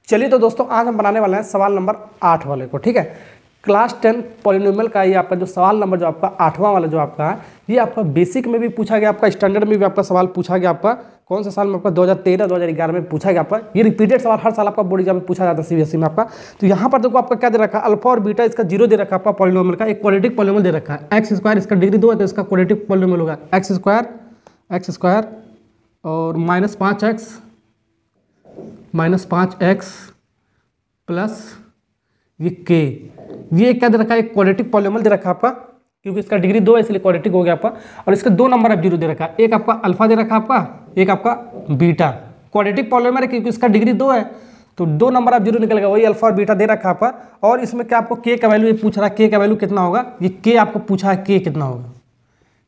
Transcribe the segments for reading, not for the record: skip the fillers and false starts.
चलिए तो दोस्तों आज हम बनाने वाले हैं सवाल नंबर 8 वाले को। ठीक है, क्लास 10 पॉलिनोमियल का ये आपका जो सवाल नंबर जो आपका 8वां वाला जो आपका है, ये आपका बेसिक में भी पूछा गया, आपका स्टैंडर्ड में भी आपका सवाल पूछा गया। आपका कौन सा साल में? आपका 2013-2011 में पूछा गया। आपका ये रिपीटेड सवाल हर साल आपका बोर्ड एग्जाम में पूछा जाता है सीबीएसई में आपका। तो यहाँ पर देखो आपका क्या दे रखा है, अल्फा और बीटा, इसका 0 दे रखा है आपका पॉलिनोमियल का। एक क्वाड्रेटिक पॉलिनोमियल दे रखा है एक्स स्क्वायर, इसका डिग्री 2 है तो इसका क्वाड्रेटिक पॉलिनोमियल होगा एक्स स्क्वायर और -5x प्लस ये के, ये क्या दे रखा है, एक क्वाड्रेटिक पॉलिनोमियल दे रखा है आपका, क्योंकि इसका डिग्री 2 है इसलिए क्वाड्रेटिक हो गया आपका। और इसके 2 नंबर ऑफ 0 दे रखा है, एक आपका अल्फा दे रखा है आपका, एक आपका बीटा। क्वाड्रेटिक पॉलिनोमियल है क्योंकि इसका डिग्री 2 है तो 2 नंबर ऑफ 0 निकल गया, वही अल्फा और बीटा दे रखा है आपका। और इसमें क्या आपको के का वैल्यू पूछ रहा है, के का वैल्यू कितना होगा, ये के आपको पूछा है के कितना होगा।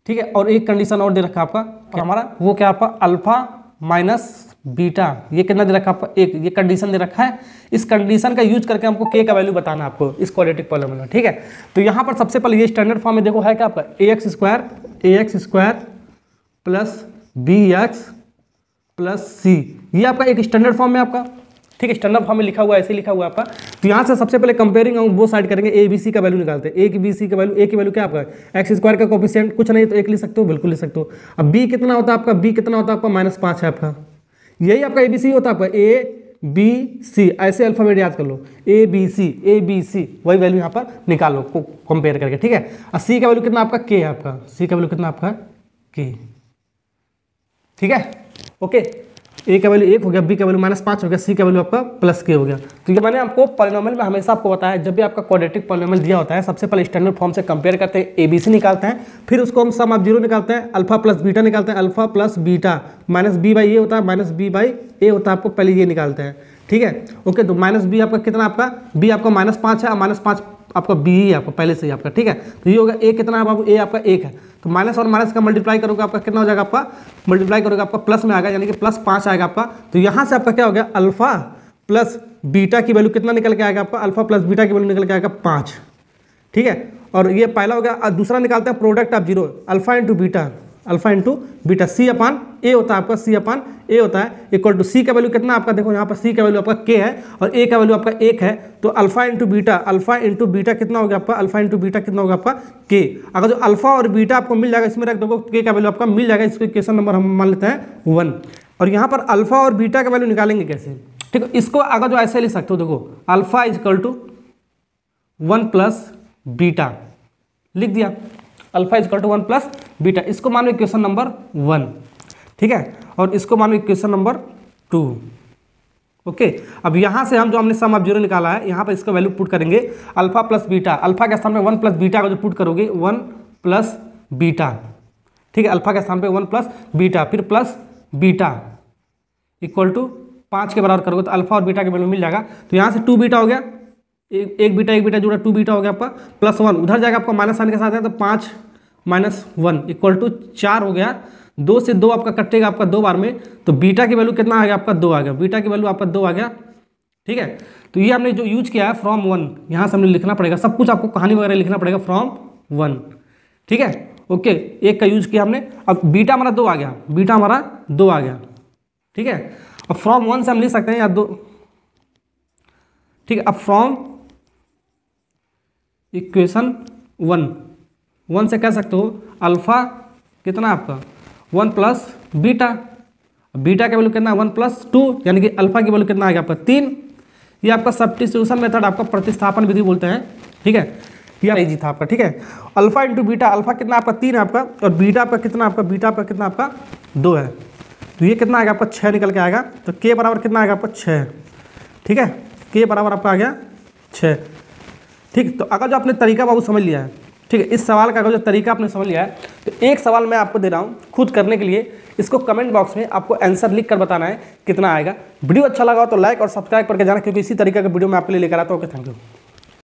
ठीक है, और एक कंडीशन और दे रखा है आपका हमारा, वो क्या आपका अल्फा माइनस बीटा, ये कितना दे रखा है आपका, एक, ये कंडीशन दे रखा है। इस कंडीशन का यूज करके हमको के का वैल्यू बताना है आपको इस क्वाड्रेटिक पॉलिनोमियल में। ठीक है, तो यहाँ पर सबसे पहले ये स्टैंडर्ड फॉर्म में देखो है क्या आपका ax square plus bx plus c, ये आपका एक स्टैंडर्ड फॉर्म में आपका। ठीक है, स्टैंडर्ड फॉर्म में लिखा हुआ है, ऐसे लिखा हुआ है आपका। तो यहाँ से सबसे पहले कंपेयरिंग हम वो साइड करेंगे, ए बी सी का वैल्यू निकालते हैं। ए की बी सी का वैल्यू, ए की वैल्यू क्या आपका एक्स स्क्वायर का कोफिशिएंट कुछ नहीं तो 1 लिख सकते हो, बिल्कुल लिख सकते हो। अब बी कितना होता है आपका, बी कितना होता है आपका -5 है आपका, यही आपका ए बी सी होता है आपका, ए बी सी, ऐसे अल्फाबेट याद कर लो, ए बी सी, वही वैल्यू यहाँ पर निकालो कंपेयर करके। ठीक है, और सी का वैल्यू कितना आपका के है आपका, सी का वैल्यू कितना आपका के। ठीक है, ओके, ए का वैल्यू 1 हो गया, बी का वैल्यू -5 हो गया, सी का वैल्यू आपका प्लस के हो गया। तो ये मैंने आपको पॉलिनोमियल में हमेशा आपको बताया, जब भी आपका क्वाड्रेटिक पॉलिनोमियल दिया होता है सबसे पहले स्टैंडर्ड फॉर्म से कंपेयर करते हैं, एबीसी निकालते हैं, फिर उसको हम सम ऑफ 0 निकालते हैं, अल्फा प्लस बीटा निकालते हैं, alpha plus beta minus B by A होता है, माइनस बी बाई ए होता है, आपको पहले ये निकालते हैं। ठीक है, ओके, तो माइनस बी आपका कितना, आपका बी आपका -5 है, -5 आपका बी ही है आपका पहले से ही आपका। ठीक है, तो ये होगा ए कितना है बाबू, ए आपका 1 है, तो माइनस और माइनस का मल्टीप्लाई करोगे आपका कितना हो जाएगा, आपका मल्टीप्लाई करोगे आपका प्लस में आएगा, यानी कि +5 आएगा आपका। तो यहाँ से आपका क्या हो गया, अल्फा प्लस बीटा की वैल्यू कितना निकल के आएगा आपका, अल्फा प्लस बीटा की वैल्यू निकल के आएगा 5। ठीक है, और ये पहला हो गया। दूसरा निकालते हैं product of 0, alpha into beta, C upon A होता है आपका, सी अपान ए होता है, इक्वल टू सी का वैल्यू कितना आपका, देखो यहाँ पर सी का वैल्यू आपका के है और ए का वैल्यू आपका 1 है, तो अल्फा इंटू बीटा कितना हो गया आपका, अल्फा इंटू बीटा कितना होगा आपका के। अगर जो अल्फा और बीटा आपको मिल जाएगा इसमें रख दो, के का वैल्यू आपका मिल जाएगा, इसको इक्वेशन नंबर हम मान लेते हैं 1। और यहाँ पर अल्फा और बीटा का वैल्यू निकालेंगे कैसे, ठीक है, इसको अगर जो ऐसे लिख सकते हो, देखो alpha equal to 1 plus beta लिख दिया, alpha equal to 1 plus beta, इसको मानो इक्वेशन नंबर 1। ठीक है, और इसको मानो इक्वेशन नंबर 2। ओके, अब यहाँ से हम जो हमने सम ऑफ 0 निकाला है, यहाँ पर इसका वैल्यू पुट करेंगे, अल्फा प्लस बीटा, अल्फा के स्थान पे 1 प्लस बीटा का जो पुट करोगे 1 प्लस बीटा। ठीक है, अल्फा के स्थान पे 1 प्लस बीटा, फिर प्लस बीटा इक्वल टू 5 के बराबर करोगे तो अल्फा और बीटा के वैल्यू मिल जाएगा। तो यहाँ से 2 बीटा हो गया, एक बीटा जुड़ा, 2 बीटा हो गया आपका, प्लस 1 उधर जाएगा आपका माइनस साइन के साथ है, तो 5 माइनस 1 इक्वल टू 4 हो गया। 2 से 2 आपका कटेगा आपका 2 बार में, तो बीटा की वैल्यू कितना आ गया आपका 2 आ गया, बीटा की वैल्यू आपका 2 आ गया। ठीक है, तो ये हमने जो यूज किया है फ्रॉम 1, यहाँ से हमने लिखना पड़ेगा, सब कुछ आपको कहानी वगैरह लिखना पड़ेगा फ्रॉम 1। ठीक है, ओके, एक का यूज किया हमने। अब बीटा हमारा 2 आ गया, बीटा हमारा 2 आ गया। ठीक है, अब फ्रॉम 1 से हम लिख सकते हैं या 2। ठीक है, अब फ्रॉम इक्वेशन 1 से कह सकते हो अल्फा कितना आपका 1 प्लस बीटा, बीटा का वैल्यू कितना 1 प्लस 2, यानी कि अल्फा की वैल्यू कितना आ गया आपका 3। ये आपका सब्स्टिट्यूशन मेथड, आपका प्रतिस्थापन विधि बोलते हैं। ठीक है, ये इजी था आपका। ठीक है, अल्फा इंटू बीटा, अल्फा कितना आपका 3 है आपका, और बीटा आपका कितना आपका, बीटा आपका कितना आपका 2 है, तो ये कितना आ गया आपका 6 निकल के आएगा। तो के बराबर कितना आएगा आपका 6। ठीक है, के बराबर आपका आ गया 6। ठीक, तो अगर जो आपने तरीका बाबू समझ लिया है, ठीक है, इस सवाल का अगर जो तरीका आपने समझ लिया है, तो एक सवाल मैं आपको दे रहा हूँ खुद करने के लिए, इसको कमेंट बॉक्स में आपको आंसर लिख कर बताना है कितना आएगा। वीडियो अच्छा लगा हो तो लाइक और सब्सक्राइब करके जाना, क्योंकि इसी तरीके का वीडियो मैं आपके लिए लेकर आता हूँ। Okay, thank you.